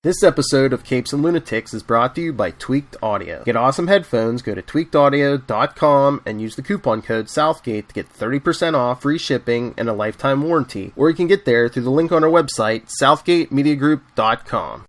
This episode of Capes and Lunatics is brought to you by Tweaked Audio. Get awesome headphones, go to tweakedaudio.com and use the coupon code Southgate to get 30% off, free shipping, and a lifetime warranty. Or you can get there through the link on our website, southgatemediagroup.com.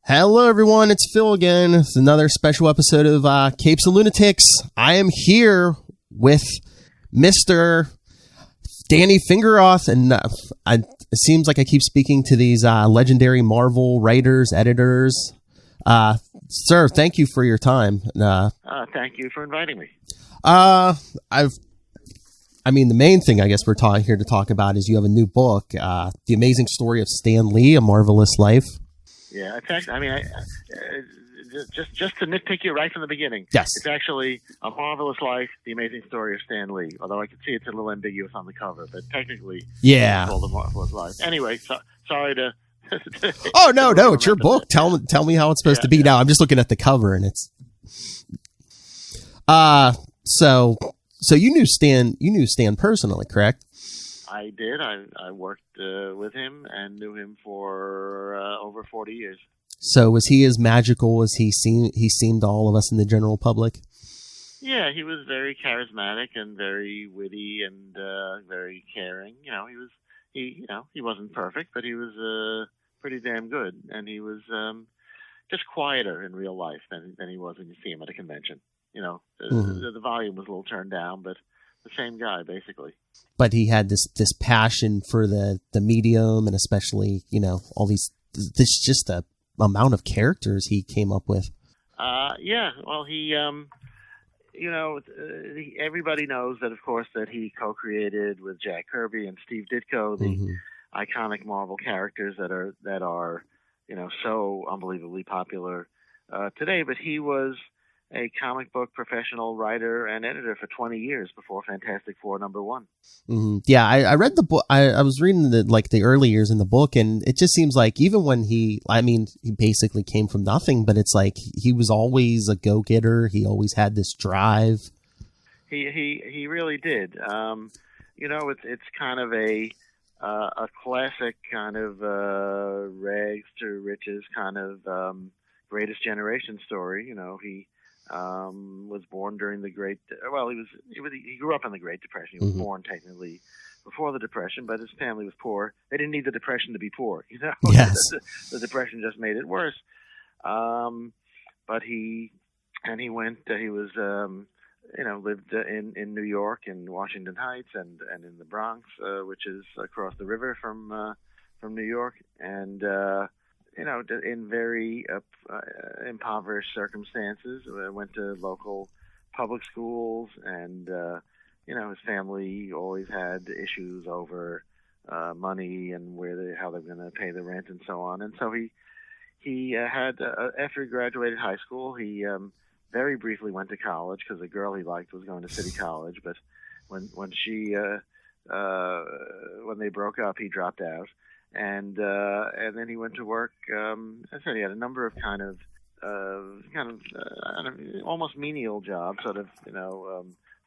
Hello everyone, it's Phil again. It's another special episode of Capes and Lunatics. I am here with Mr. Danny Fingeroth, and it seems like I keep speaking to these legendary Marvel writers, editors. Sir, thank you for your time. Thank you for inviting me. The main thing I guess we're here to talk about is you have a new book, The Amazing Story of Stan Lee, A Marvelous Life. Yeah, just to nitpick you right from the beginning. Yes. It's actually A Marvelous Life, The Amazing Story of Stan Lee, although I can see it's a little ambiguous on the cover, but technically it's called A Marvelous Life. Anyway, sorry to... Oh, no, it's your book. Tell me how it's supposed to be. Now, I'm just looking at the cover, and it's... So you knew Stan personally, correct? I did. I worked with him and knew him for over 40 years. So was he as magical as he seemed to all of us in the general public? Yeah, he was very charismatic and very witty and very caring. He wasn't perfect, but he was pretty damn good. And he was just quieter in real life than he was when you see him at a convention. The volume was a little turned down, but the same guy, basically. But he had this passion for the medium, and especially, all these, this just the amount of characters he came up with. Well, everybody knows that, of course, that he co-created with Jack Kirby and Steve Ditko the iconic Marvel characters that are so unbelievably popular today. But he was a comic book professional writer and editor for 20 years before Fantastic Four #1. Mm-hmm. Yeah, I read the book. I was reading the early years in the book, and it just seems like even when he basically came from nothing, but it's like he was always a go-getter. He always had this drive. He really did. It's kind of a classic kind of rags to riches kind of greatest generation story. He was born during the Great. He grew up in the Great Depression. He was born technically before the Depression, but his family was poor. They didn't need the Depression to be poor. Yes. The Depression just made it worse. But he went. He was lived in New York and Washington Heights and in the Bronx, which is across the river from New York, and in very impoverished circumstances. Went to local public schools, and his family always had issues over money and how they're going to pay the rent and so on. And so he had after he graduated high school, he very briefly went to college because the girl he liked was going to City College. But when they broke up, he dropped out. And then he went to work. I said he had a number of kind of almost menial jobs, sort of,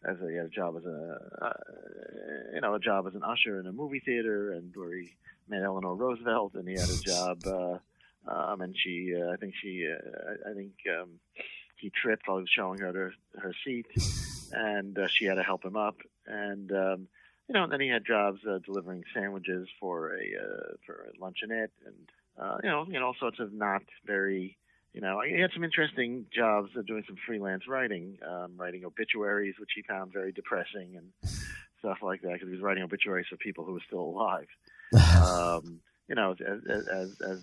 as he had a job as a job as an usher in a movie theater, and where he met Eleanor Roosevelt, and he had a job, and I think he tripped while he was showing her her seat, and she had to help him up, and and then he had jobs delivering sandwiches for a luncheonette, and all sorts of not very. He had some interesting jobs doing some freelance writing, writing obituaries, which he found very depressing and stuff like that, because he was writing obituaries for people who were still alive. As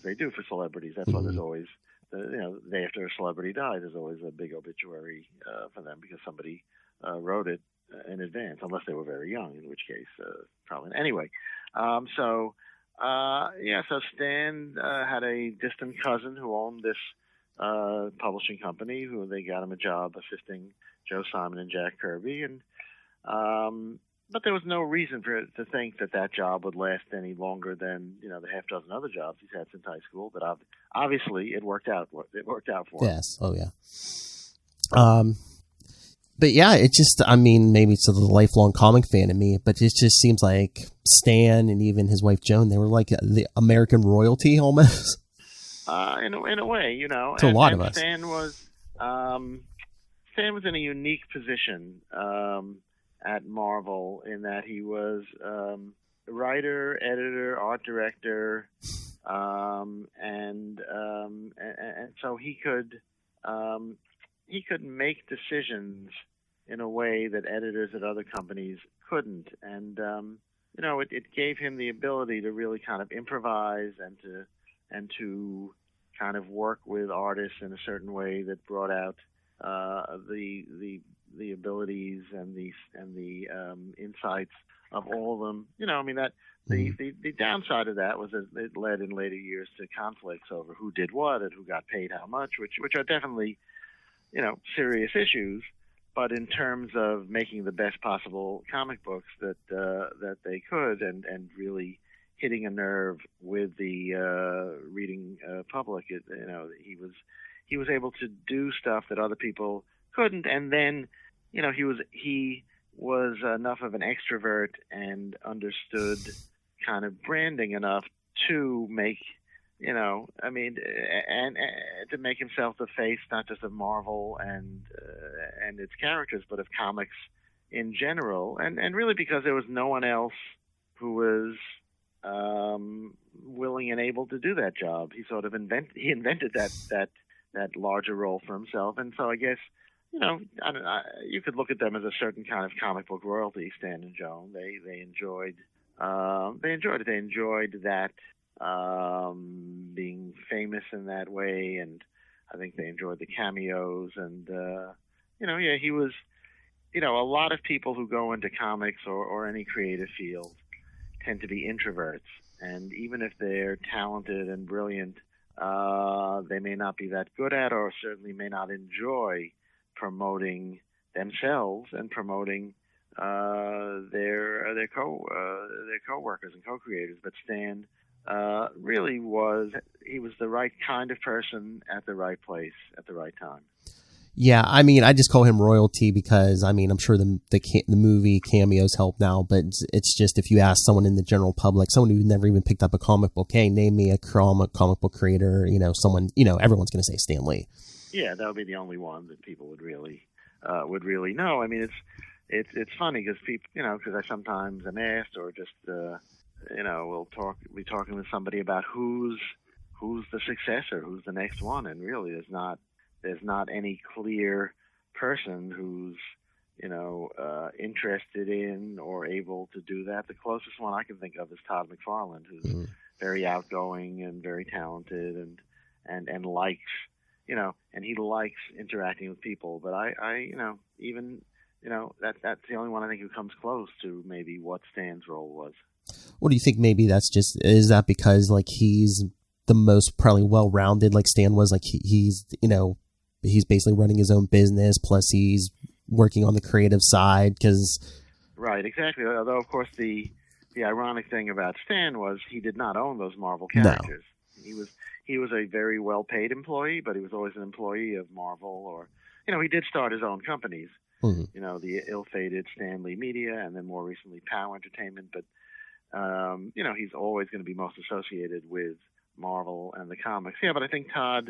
they do for celebrities. That's why there's always, the day after a celebrity dies, there's always a big obituary for them, because somebody wrote it in advance, unless they were very young, in which case probably. Anyway, so Stan had a distant cousin who owned this publishing company, who they got him a job assisting Joe Simon and Jack Kirby, and but there was no reason to think that job would last any longer than the half dozen other jobs he's had since high school. But obviously, it worked out. It worked out for him. Yes. Oh yeah. But yeah, it just, maybe it's a lifelong comic fan in me, but it just seems like Stan and even his wife Joan, they were like the American royalty almost. In a way, to a lot of us. Stan was in a unique position at Marvel, in that he was writer, editor, art director, and so he could make decisions in a way that editors at other companies couldn't, and it gave him the ability to really kind of improvise and to kind of work with artists in a certain way that brought out the abilities and the insights of all of them. The downside of that was that it led in later years to conflicts over who did what and who got paid how much, which are definitely serious issues. But in terms of making the best possible comic books that they could, and really hitting a nerve with the reading public, he was able to do stuff that other people couldn't, and then he was enough of an extrovert and understood kind of branding enough to make and to make himself the face not just of Marvel and its characters, but of comics in general, and really because there was no one else who was willing and able to do that job. He sort of invented that larger role for himself, and so I guess you could look at them as a certain kind of comic book royalty. Stan and Joan, they enjoyed it. They enjoyed that being famous in that way, and I think they enjoyed the cameos. And he was, a lot of people who go into comics or any creative field tend to be introverts, and even if they're talented and brilliant, they may not be that good at, or certainly may not enjoy promoting themselves and promoting their co-workers and co-creators. But Stan really was the right kind of person at the right place at the right time. Yeah, I just call him royalty because I'm sure the movie cameos help now, but it's just if you ask someone in the general public, someone who never even picked up a comic book, hey, name me a comic book creator, someone, everyone's going to say Stan Lee. Yeah, that would be the only one that people would really know. It's funny because people, because I sometimes am asked, or just we'll be talking with somebody about who's the successor, who's the next one, and really there's not any clear person who's interested in or able to do that. The closest one I can think of is Todd McFarlane, who's very outgoing and very talented and likes and he likes interacting with people. But that's the only one I think who comes close to maybe what Stan's role was. What do you think? Maybe is that because he's the most probably well-rounded, like Stan was, he's basically running his own business, plus he's working on the creative side Right, exactly. Although, of course, the ironic thing about Stan was he did not own those Marvel characters. No. He was a very well-paid employee, but he was always an employee of Marvel, or he did start his own companies. Mm-hmm. The ill-fated Stan Lee Media, and then more recently POW Entertainment. But he's always going to be most associated with Marvel and the comics. Yeah, but I think Todd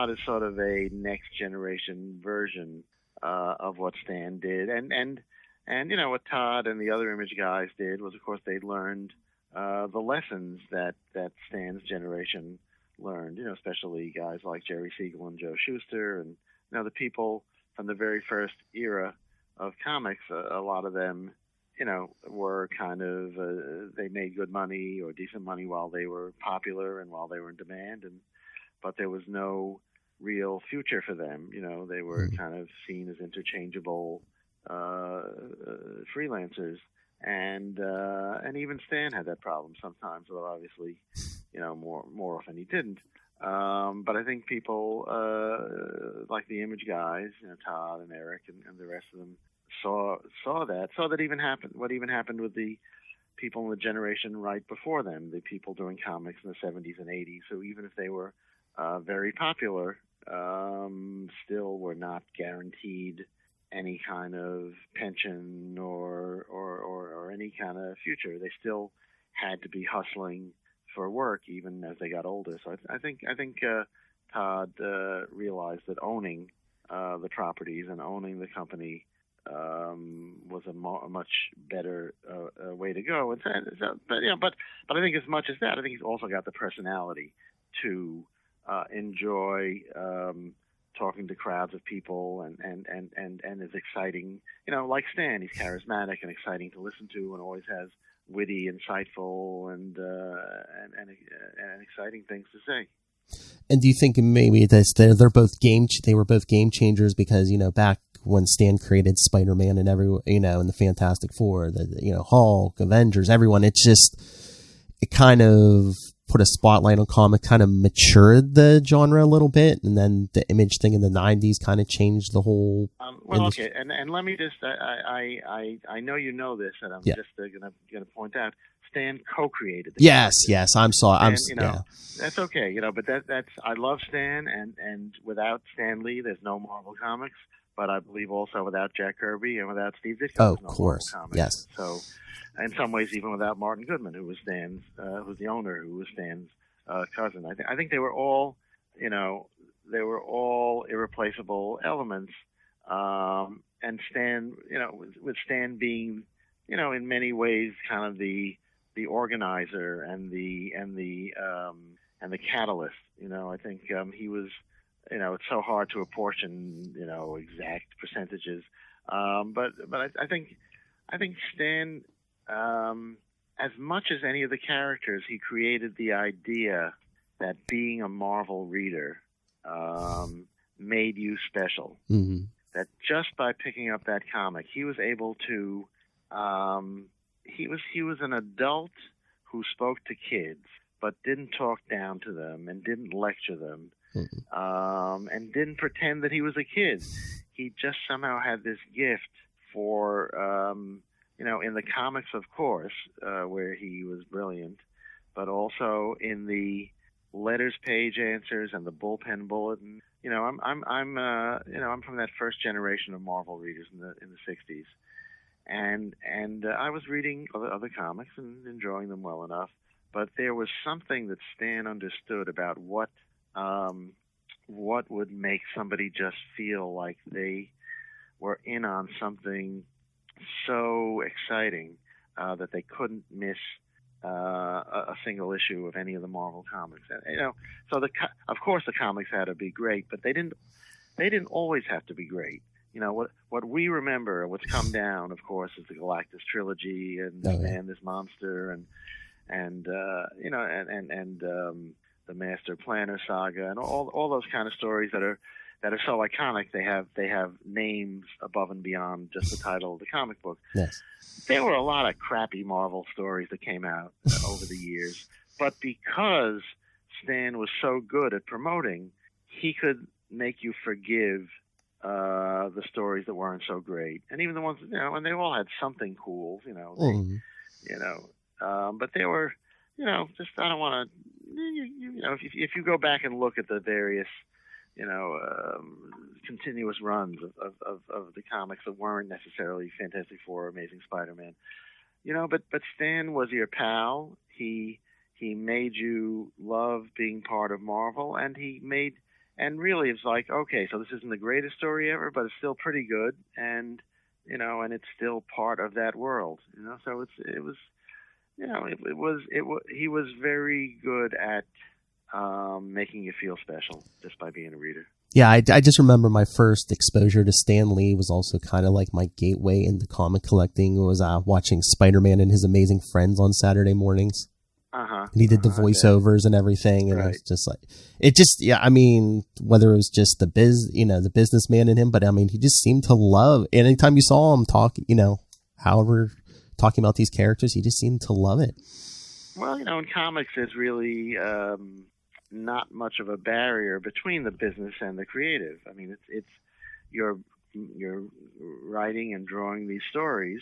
is sort of a next generation version of what Stan did, and And what Todd and the other Image guys did was, of course, they learned the lessons that Stan's generation learned. Especially guys like Jerry Siegel and Joe Shuster, and the people from the very first era of comics. A lot of them, were kind of they made good money or decent money while they were popular and while they were in demand, but there was no real future for them. They were kind of seen as interchangeable freelancers, and even Stan had that problem sometimes, although obviously, more often he didn't. But I think people like the Image guys, Todd and Eric and the rest of them saw that even happened. What even happened with the people in the generation right before them, the people doing comics in the 70s and 80s. So even if they were very popular, still were not guaranteed any kind of pension or any kind of future. They still had to be hustling for work even as they got older. So I think Todd realized that owning the properties and owning the company was a much better way to go. But I think as much as that, I think he's also got the personality to enjoy talking to crowds of people and is exciting. Like Stan, he's charismatic and exciting to listen to, and always has witty, insightful, and exciting things to say. And do you think maybe they were both game changers because back when Stan created Spider-Man and and the Fantastic Four, the Hulk, Avengers, everyone, it kind of put a spotlight on comic, kind of matured the genre a little bit, and then the Image thing in the 90s kind of changed the whole industry. Okay, and let me just I know you know this, and I'm just gonna point out Stan co-created the Yes, I'm sorry. That's okay, but that's I love Stan, and without Stan Lee, there's no Marvel Comics. But I believe also without Jack Kirby and without Steve Ditko, of course, yes. So, in some ways, even without Martin Goodman, who was Stan's, who's the owner, who was Stan's cousin, I think they were all, irreplaceable elements. And Stan, with Stan being, in many ways, kind of the organizer and the catalyst. I think he was. It's so hard to apportion, exact percentages. But I think Stan, as much as any of the characters, he created the idea that being a Marvel reader made you special. Mm-hmm. That just by picking up that comic, he was able to. He was an adult who spoke to kids, but didn't talk down to them and didn't lecture them. And didn't pretend that he was a kid. He just somehow had this gift for, in the comics, of course, where he was brilliant, but also in the letters page answers and the bullpen bulletin. I'm from that first generation of Marvel readers in the 60s, and I was reading other comics and enjoying them well enough, but there was something that Stan understood about what would make somebody just feel like they were in on something so exciting that they couldn't miss a single issue of any of the Marvel comics. And, so of course the comics had to be great, but they didn't always have to be great. What we remember, what's come down, of course, is the Galactus trilogy and Man, this Monster, and the Master Planner saga, and all those kind of stories that are so iconic. They have names above and beyond just the title of the comic book. Yes. There were a lot of crappy Marvel stories that came out over the years, but because Stan was so good at promoting, he could make you forgive the stories that weren't so great, and even the ones and they all had something cool. But they were. Just I don't want to. If you go back and look at the various, continuous runs of the comics that weren't necessarily Fantastic Four, Amazing Spider-Man, but Stan was your pal. He made you love being part of Marvel, and really it's like, okay, so this isn't the greatest story ever, but it's still pretty good, and and it's still part of that world, So it was, he was very good at making you feel special just by being a reader. Yeah, I just remember my first exposure to Stan Lee was also kind of like my gateway into comic collecting. It was watching Spider-Man and His Amazing Friends on Saturday mornings. Uh-huh. And he did the voiceovers and everything, and right. It was just like, I mean, whether it was just the businessman in him, but I mean, he just seemed to love, anytime you saw him talk, however, talking about these characters, he just seemed to love it. Well, in comics, there's really not much of a barrier between the business and the creative. I mean, it's you're writing and drawing these stories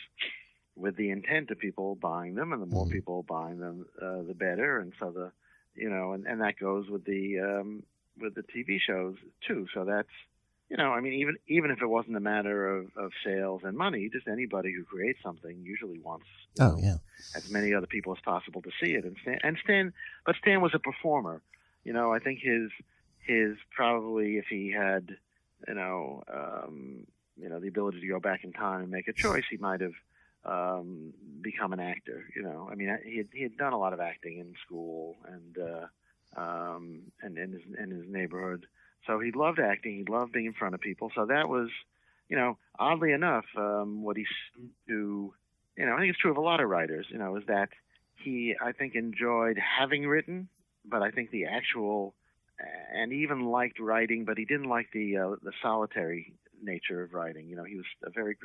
with the intent of people buying them, and the more people buying them, the better. And so and that goes with the TV shows too. So that's, I mean, even if it wasn't a matter of sales and money, just anybody who creates something usually wants as many other people as possible to see it. And Stan was a performer. I think his probably, if he had, the ability to go back in time and make a choice, he might have become an actor. I mean, he had done a lot of acting in school and in his neighborhood. So he loved acting. He loved being in front of people. So that was, oddly enough, what he seemed to, I think it's true of a lot of writers, is that he, I think, enjoyed having written, but I think the actual, and he even liked writing, but he didn't like the solitary nature of writing. He was very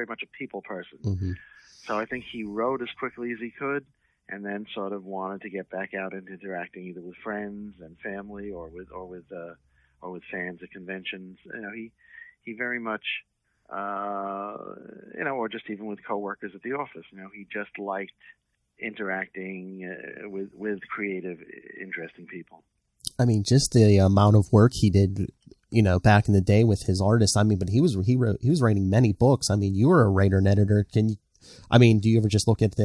much a people person. Mm-hmm. So I think he wrote as quickly as he could, and then sort of wanted to get back out into interacting either with friends and family or with fans at conventions. He very much, or just even with coworkers at the office. He just liked interacting with creative, interesting people. I mean, just the amount of work he did, back in the day with his artists. I mean, but he was writing many books. I mean, you were a writer and editor. Do you ever just look at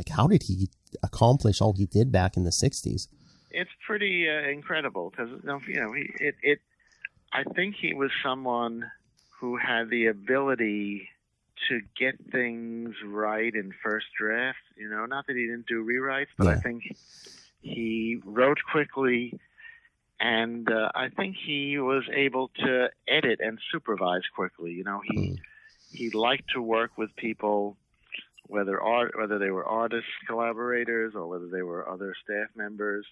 how did he accomplish all he did back in the 60s? It's pretty incredible because I think he was someone who had the ability to get things right in first draft. Not that he didn't do rewrites, but I think he wrote quickly, and I think he was able to edit and supervise quickly. He liked to work with people, whether they were artist collaborators or whether they were other staff members.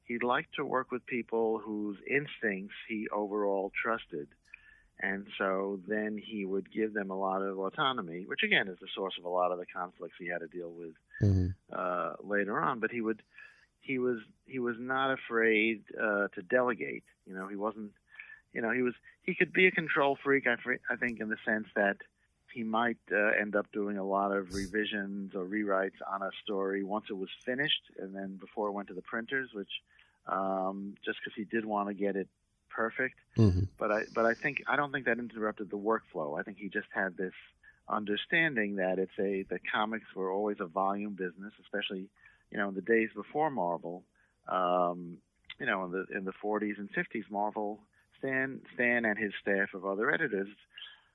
He liked to work with people whose instincts he overall trusted. And so then he would give them a lot of autonomy, which again is the source of a lot of the conflicts he had to deal with later on. But he was not afraid to delegate. He wasn't. He could be a control freak. I think in the sense that he might end up doing a lot of revisions or rewrites on a story once it was finished, and then before it went to the printers, which just because he did want to get it perfect. Mm-hmm. But I don't think that interrupted the workflow. I think he just had this understanding that the comics were always a volume business, especially in the days before Marvel. In the 40s and 50s, Marvel, Stan and his staff of other editors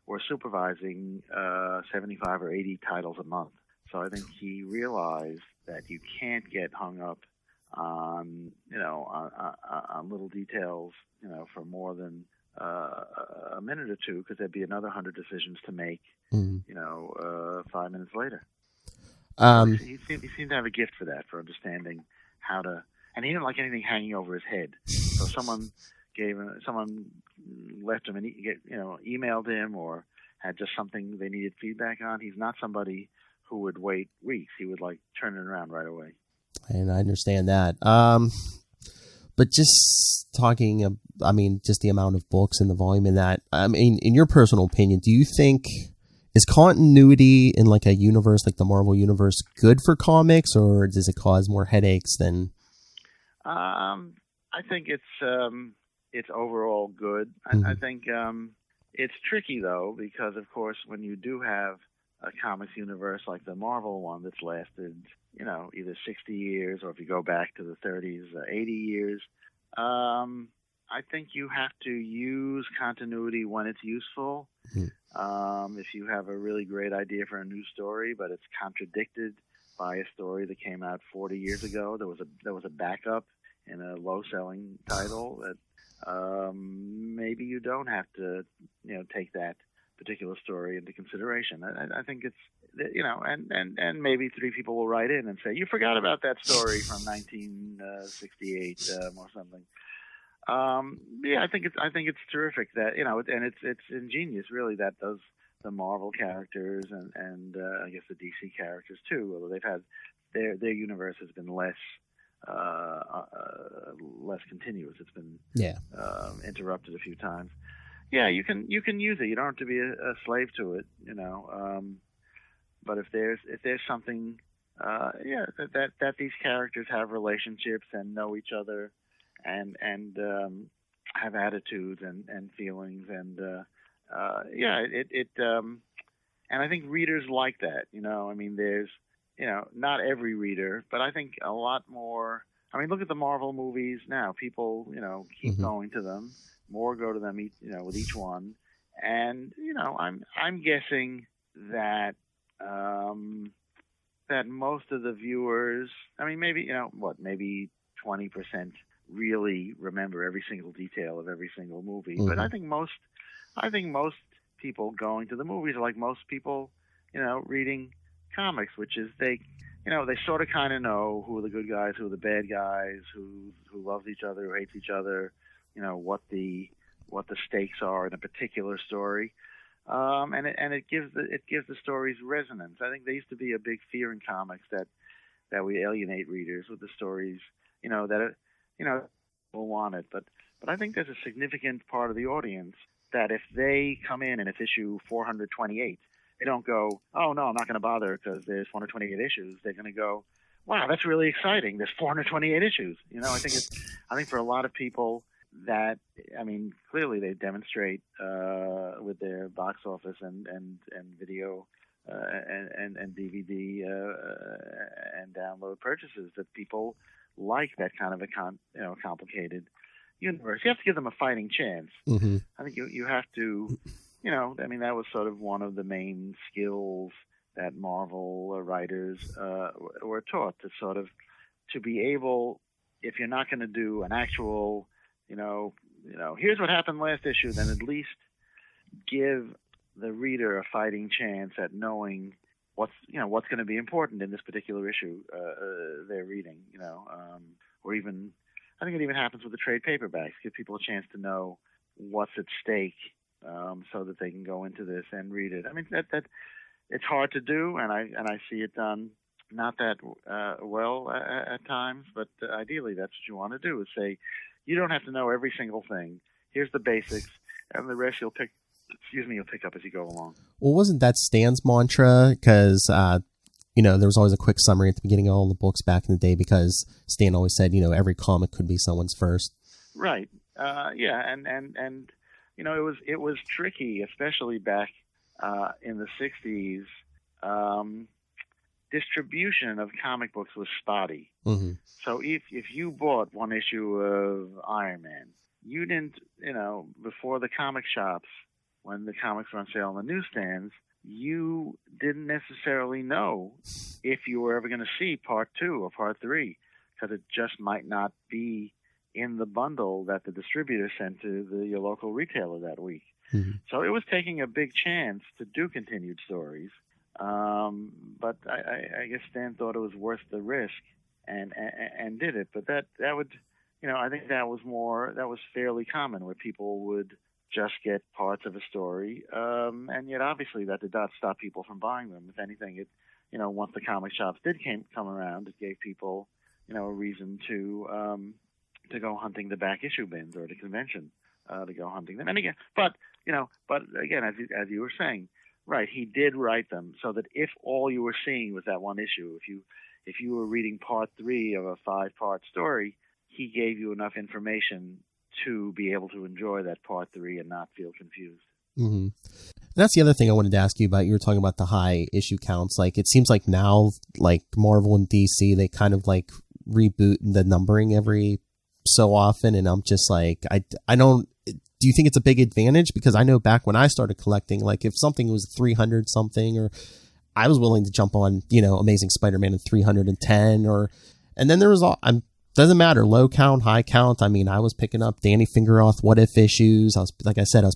were supervising 75 or 80 titles a month. So I think he realized that you can't get hung up on little details, for more than a minute or two, because there'd be another 100 decisions to make, 5 minutes later. He seemed to have a gift for that, for understanding how to, and he didn't like anything hanging over his head. So someone left him emailed him or had just something they needed feedback on. He's not somebody who would wait weeks. He would turn it around right away. And I understand that. But just talking, just the amount of books and the volume in that, in your personal opinion, do you think, is continuity in a universe like the Marvel Universe good for comics, or does it cause more headaches than? I think it's overall good. Mm-hmm. I think it's tricky though, because of course when you do have a comics universe like the Marvel one that's lasted, either 60 years or if you go back to the 30s, 80 years, I think you have to use continuity when it's useful. If you have a really great idea for a new story, but it's contradicted by a story that came out 40 years ago, there was a backup in a low-selling title, that maybe you don't have to, take that particular story into consideration. I think it's, and maybe 3 people will write in and say, you forgot about that story from 1968 or something. I think it's terrific that, and it's ingenious really that those the Marvel characters and I guess the DC characters too, although they've had their universe has been less continuous. It's been interrupted a few times. Yeah, you can use it. You don't have to be a slave to it, But if there's something, that these characters have relationships and know each other, and have attitudes and feelings, and and I think readers like that. There's not every reader, but I think a lot more. Look at the Marvel movies now. People keep going to them. More go to them, with each one, and I'm guessing that that most of the viewers, maybe maybe 20% really remember every single detail of every single movie, but I think most people going to the movies are like most people, reading comics, which is they sort of kind of know who are the good guys, who are the bad guys, who loves each other, who hates each other. What the stakes are in a particular story, and it gives the stories resonance. I think there used to be a big fear in comics that we alienate readers with the stories, people want it. But I think there's a significant part of the audience that if they come in and it's issue 428, they don't go, oh no, I'm not going to bother because there's 428 issues. They're going to go, wow, that's really exciting. There's 428 issues. I think for a lot of people, that clearly they demonstrate with their box office and video and DVD and download purchases that people like that kind of a complicated universe. You have to give them a fighting chance. I think you have to, that was sort of one of the main skills that Marvel writers were taught to be able, if you're not going to do an actual here's what happened last issue, then at least give the reader a fighting chance at knowing what's going to be important in this particular issue they're reading, or even, I think it even happens with the trade paperbacks, give people a chance to know what's at stake, so that they can go into this and read it. That it's hard to do, and I see it done not that well at times, but ideally that's what you want to do, is say, you don't have to know every single thing. Here's the basics, and the rest you'll pick up as you go along. Well, wasn't that Stan's mantra? Because, there was always a quick summary at the beginning of all the books back in the day, because Stan always said, every comic could be someone's first. Right. And it was tricky, especially back in the 60s. Distribution of comic books was spotty. So if you bought one issue of Iron Man, you didn't, before the comic shops, when the comics were on sale on the newsstands, you didn't necessarily know if you were ever going to see part 2 or part 3, because it just might not be in the bundle that the distributor sent to your local retailer that week. So it was taking a big chance to do continued stories. But I guess Stan thought it was worth the risk and did it. But that would, I think that was fairly common, where people would just get parts of a story. And yet obviously that did not stop people from buying them. If anything, it, once the comic shops did come around, it gave people, a reason to go hunting the back issue bins, or the convention, to go hunting them. And again, but again, as you were saying, right, he did write them so that if all you were seeing was that one issue, if you were reading part 3 of a 5-part story, he gave you enough information to be able to enjoy that part 3 and not feel confused. That's the other thing I wanted to ask you about. You were talking about the high issue counts. Like, it seems like now, like Marvel and DC, they kind of like reboot the numbering every so often, and I'm just like, I don't. Do you think it's a big advantage? Because I know back when I started collecting, like if something was 300 something, or I was willing to jump on, Amazing Spider-Man at 310, and then there was doesn't matter, low count, high count. I mean, I was picking up Danny Fingeroth What If issues. I was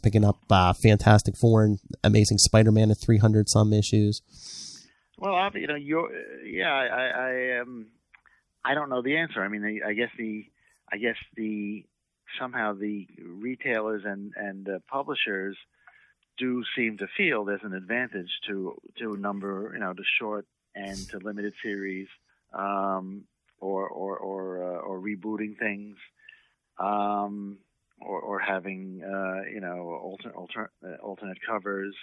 picking up Fantastic Four and Amazing Spider-Man at 300 some issues. Well, I don't know the answer. I mean, I guess somehow the retailers and publishers do seem to feel there's an advantage to number, to short and to limited series, or rebooting things, or having alternate covers.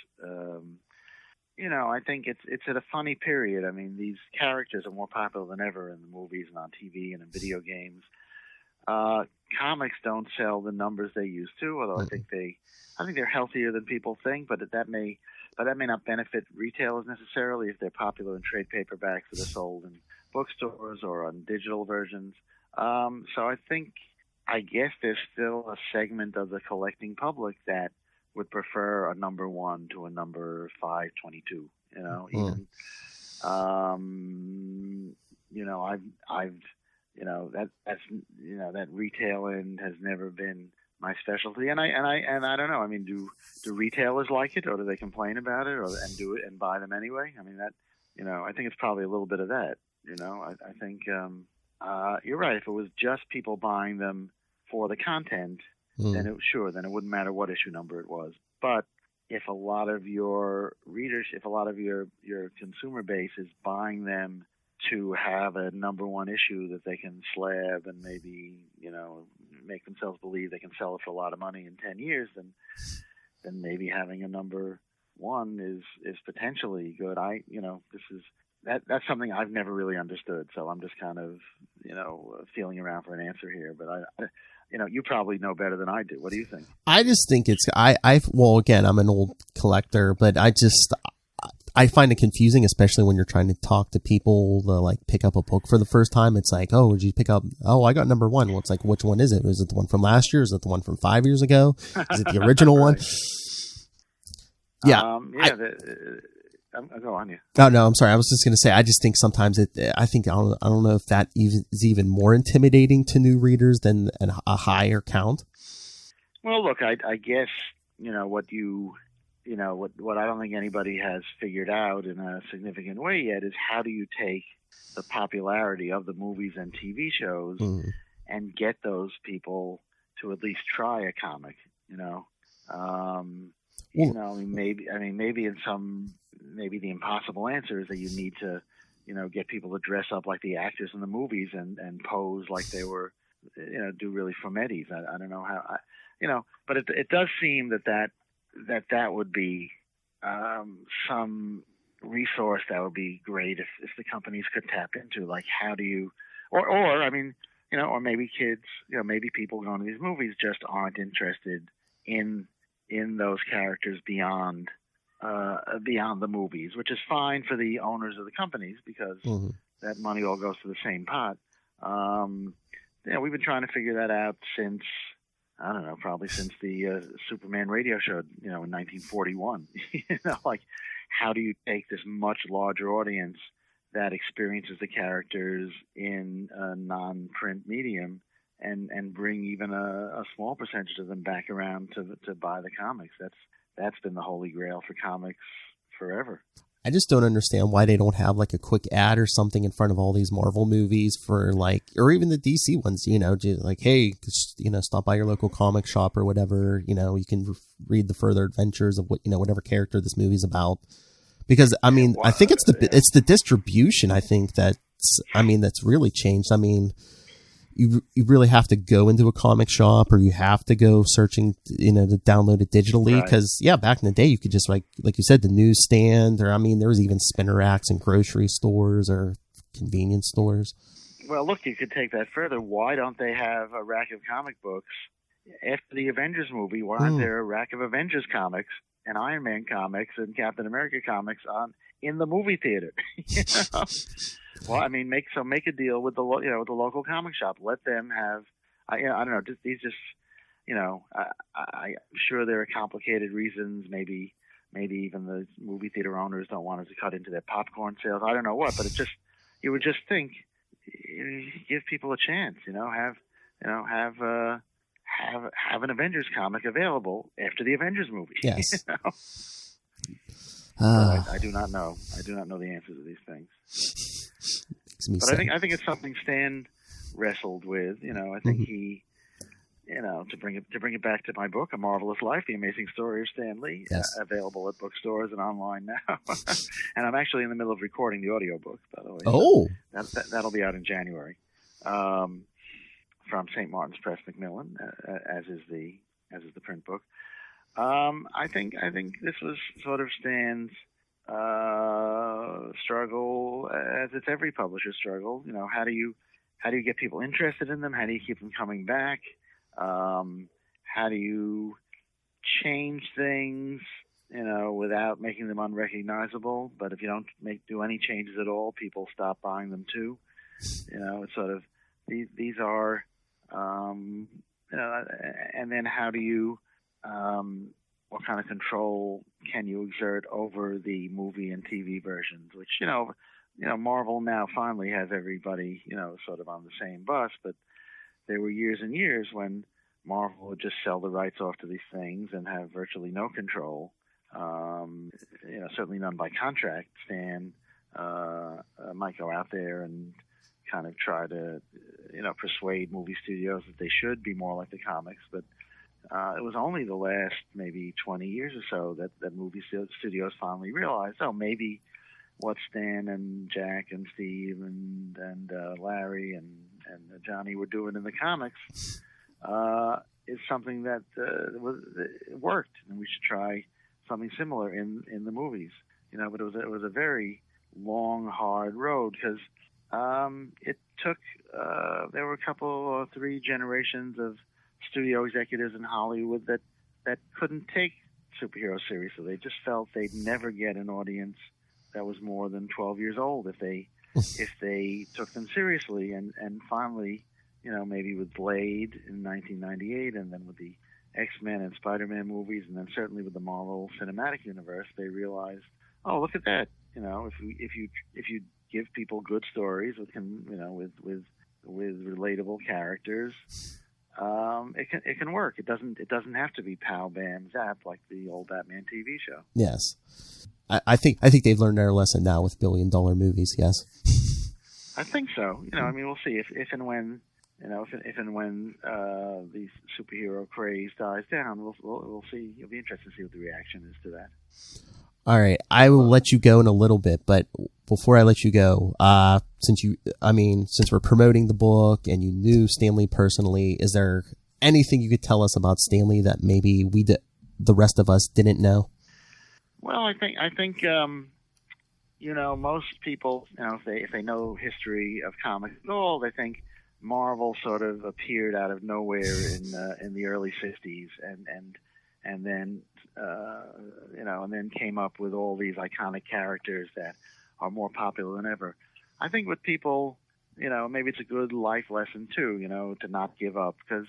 I think it's at a funny period. I mean, these characters are more popular than ever in the movies and on TV and in video games. Comics don't sell the numbers they used to, although I think they're healthier than people think, but that may not benefit retailers necessarily if they're popular in trade paperbacks that are sold in bookstores or on digital versions. So I guess there's still a segment of the collecting public that would prefer a number 1 to a number 522. Even that retail end has never been my specialty, and I don't know. I mean, do retailers like it, or do they complain about it, and do it and buy them anyway? I mean, I think it's probably a little bit of that. I think you're right. If it was just people buying them for the content, then it wouldn't matter what issue number it was. But if a lot of your readers, if a lot of your consumer base is buying them to have a number 1 issue that they can slab and maybe, make themselves believe they can sell it for a lot of money in 10 years, then maybe having a number 1 is potentially good. That's something I've never really understood. So I'm just kind of, feeling around for an answer here, but you probably know better than I do. What do you think? I just think well, again, I'm an old collector, but I find it confusing, especially when you're trying to talk to people to like pick up a book for the first time. It's like, oh, did you pick up? Oh, I got number 1. Well, it's like, which one is it? Is it the one from last year? Is it the one from 5 years ago? Is it the original one? Yeah. Go on, yeah. Oh no, I'm sorry. I was just going to say, I just think sometimes I don't know if that is even more intimidating to new readers than a higher count. Well, look, I guess what I don't think anybody has figured out in a significant way yet is how do you take the popularity of the movies and TV shows and get those people to at least try a comic, maybe the impossible answer is that you need to, get people to dress up like the actors in the movies and pose like they were, do really fummettis. I don't know how, but it does seem that would be some resource that would be great if the companies could tap into, like how do you, or maybe kids, maybe people going to these movies just aren't interested in those characters beyond the movies, which is fine for the owners of the companies because that money all goes to the same pot. We've been trying to figure that out since, I don't know, probably since the Superman radio show, in 1941. Like how do you take this much larger audience that experiences the characters in a non-print medium and bring even a small percentage of them back around to buy the comics? That's been the holy grail for comics forever. I just don't understand why they don't have like a quick ad or something in front of all these Marvel movies for or even the DC ones, like, hey, stop by your local comic shop or whatever, you can read the further adventures of whatever character this movie's about. Because I mean, I think it's the distribution. I think that's really changed. I mean, you really have to go into a comic shop or you have to go searching, to download it digitally. Because back in the day, you could just like you said, the newsstand, or there was even spinner racks in grocery stores or convenience stores. Well, look, you could take that further. Why don't they have a rack of comic books after the Avengers movie? Why aren't there a rack of Avengers comics and Iron Man comics and Captain America comics in the movie theater? Well, make a deal with the local comic shop. Let them have I don't know. These just, I'm sure there are complicated reasons. Maybe even the movie theater owners don't want us to cut into their popcorn sales. I don't know what, but you would just think, give people a chance. Have an Avengers comic available after the Avengers movie. Yes. I do not know. I do not know the answers to these things. But I think it's something Stan wrestled with. I think he, to bring it back to my book, A Marvelous Life: The Amazing Story of Stan Lee, available at bookstores and online now. And I'm actually in the middle of recording the audiobook, by the way. Oh, that'll be out in January. From St. Martin's Press, Macmillan, as is the print book. I think this was sort of Stan's struggle, as it's every publisher's struggle. How do you get people interested in them? How do you keep them coming back? How do you change things, without making them unrecognizable? But if you don't do any changes at all, people stop buying them too. It's sort of these are. And then how do you, what kind of control can you exert over the movie and TV versions, which, Marvel now finally has everybody, sort of on the same bus, but there were years and years when Marvel would just sell the rights off to these things and have virtually no control, certainly none by contract. Stan, might go out there and kind of try to, persuade movie studios that they should be more like the comics. But it was only the last maybe 20 years or so that movie studios finally realized, maybe what Stan and Jack and Steve and Larry and Johnny were doing in the comics is something that worked, and we should try something similar in the movies. But it was a very long, hard road, because it took there were a couple or three generations of studio executives in Hollywood that couldn't take superhero seriously. They just felt they'd never get an audience that was more than 12 years old if they took them seriously. And finally, maybe with Blade in 1998, and then with the X-Men and Spider-Man movies, and then certainly with the Marvel Cinematic Universe, they realized, look at that. If you give people good stories with relatable characters, it can work. It doesn't have to be pow bam zap like the old Batman TV show. Yes, I think they've learned their lesson now with billion-dollar movies. Yes, I think so. We'll see if and when the superhero craze dies down. We'll see. It'll be interesting to see what the reaction is to that. All right, I will let you go in a little bit, but before I let you go, since we're promoting the book and you knew Stan Lee personally, is there anything you could tell us about Stan Lee that maybe the rest of us didn't know? Well, I think most people, if they know history of comics at all, they think Marvel sort of appeared out of nowhere in the early 50s and then and then came up with all these iconic characters that are more popular than ever. I think with people, maybe it's a good life lesson too, to not give up, because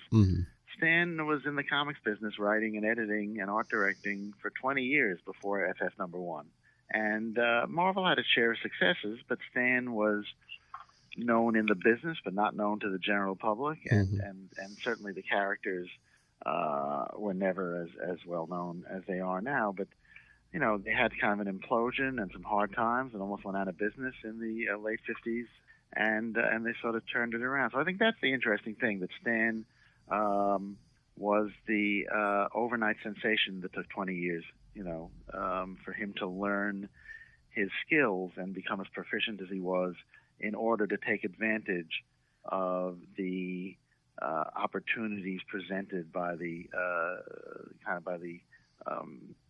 Stan was in the comics business, writing and editing and art directing for 20 years before FF #1. And Marvel had its share of successes, but Stan was known in the business, but not known to the general public, and certainly the characters were never as well known as they are now. But they had kind of an implosion and some hard times, and almost went out of business in the late 50s, and they sort of turned it around. So I think that's the interesting thing, that Stan was the overnight sensation that took 20 years. For him to learn his skills and become as proficient as he was, in order to take advantage of the opportunities presented by the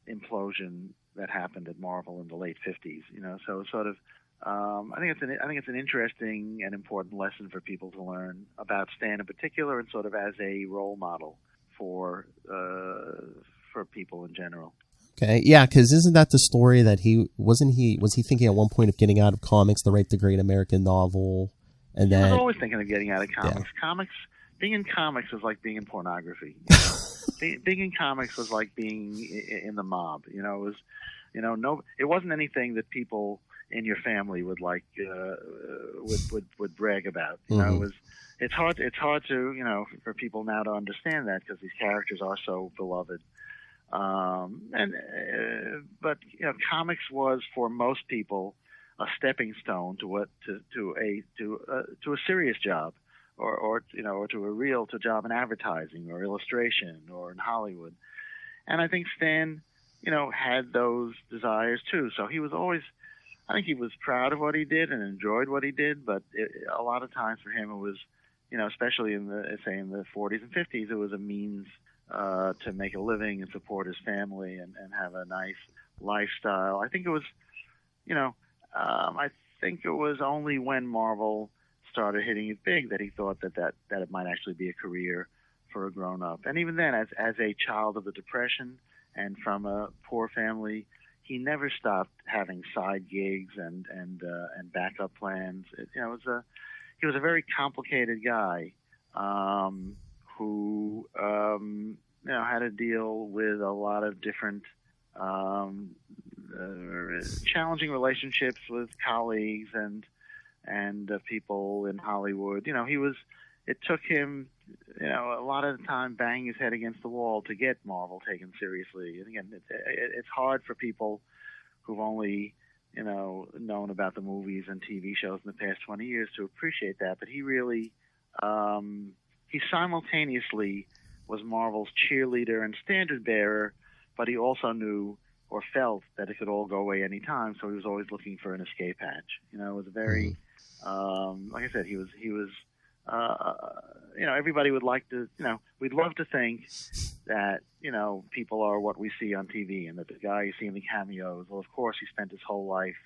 implosion that happened at Marvel in the late 50s. So sort of, I think it's an interesting and important lesson for people to learn about Stan in particular, and sort of as a role model for people in general. Okay, yeah, because isn't that the story that was he thinking at one point of getting out of comics to write the Great American Novel, and then he was always thinking of getting out of comics. Yeah. being in comics was like being in pornography. Being in comics was like being in the mob. It was, it wasn't anything that people in your family would like would brag about. It's hard to for people now to understand that because these characters are so beloved. But comics was for most people a stepping stone to a serious job, or to a real job in advertising or illustration or in Hollywood. And I think Stan, had those desires too. So he was always, I think he was proud of what he did and enjoyed what he did. But a lot of times for him, it was, especially in the 40s and 50s, it was a means to make a living and support his family and have a nice lifestyle. I think it was, I think it was only when Marvel started hitting it big that he thought that it might actually be a career for a grown-up. And even then, as a child of the Depression and from a poor family, he never stopped having side gigs and backup plans. He was a very complicated guy who had to deal with a lot of different challenging relationships with colleagues and people in Hollywood. It took him, a lot of the time banging his head against the wall to get Marvel taken seriously. And again, it's hard for people who've only, known about the movies and TV shows in the past 20 years to appreciate that. But he really, he simultaneously was Marvel's cheerleader and standard bearer, but he also knew or felt that it could all go away anytime, so he was always looking for an escape hatch. It was a very, like I said, he was, everybody would like to, we'd love to think that, people are what we see on TV and that the guy you see in the cameos, well, of course, he spent his whole life,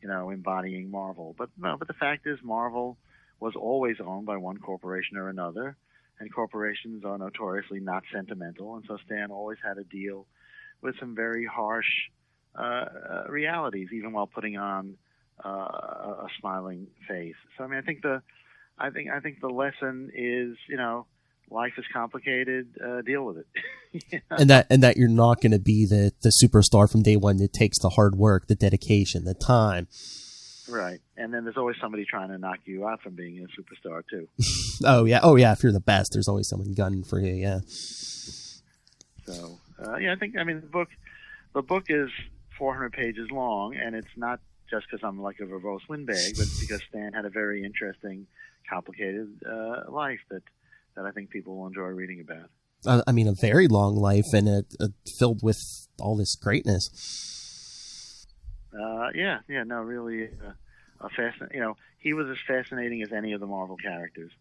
embodying Marvel. But no, but the fact is Marvel was always owned by one corporation or another, and corporations are notoriously not sentimental, and so Stan always had to deal with some very harsh realities, even while putting on a smiling face. So I think the lesson is, life is complicated. Deal with it. And that you're not going to be the superstar from day one. It takes the hard work, the dedication, the time. Right, and then there's always somebody trying to knock you out from being a superstar too. Oh yeah. If you're the best, there's always someone gunning for you. Yeah. So the book is 400 pages long, and it's not just because I'm like a verbose windbag, but because Stan had a very interesting, complicated life that I think people will enjoy reading about. A very long life and filled with all this greatness. Really a fascinating. He was as fascinating as any of the Marvel characters.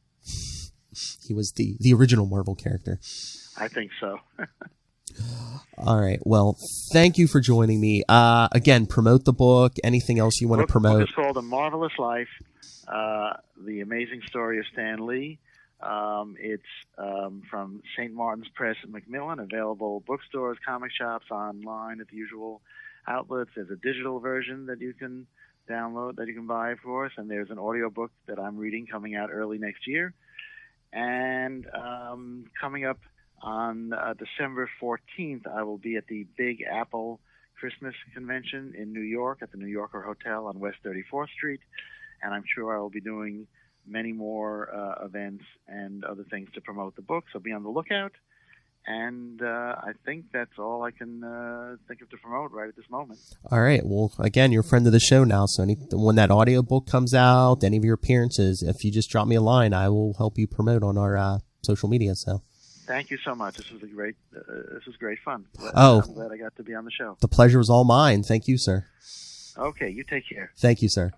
He was the original Marvel character. I think so. All right. Well, thank you for joining me. Again, promote the book. Anything else you want to promote? The book is called A Marvelous Life, The Amazing Story of Stan Lee. It's from St. Martin's Press at Macmillan, available bookstores, comic shops, online at the usual outlets. There's a digital version that you can download, that you can buy, of course, and there's an audiobook that I'm reading coming out early next year. And coming up on December 14th, I will be at the Big Apple Christmas Convention in New York at the New Yorker Hotel on West 34th Street, and I'm sure I will be doing many more events and other things to promote the book, so be on the lookout. And I think that's all I can think of to promote right at this moment. All right. Well, again, you're a friend of the show now, so when that audiobook comes out, any of your appearances, if you just drop me a line, I will help you promote on our social media. So. Thank you so much. This was great fun. I'm glad I got to be on the show. The pleasure was all mine. Thank you, sir. Okay, you take care. Thank you, sir.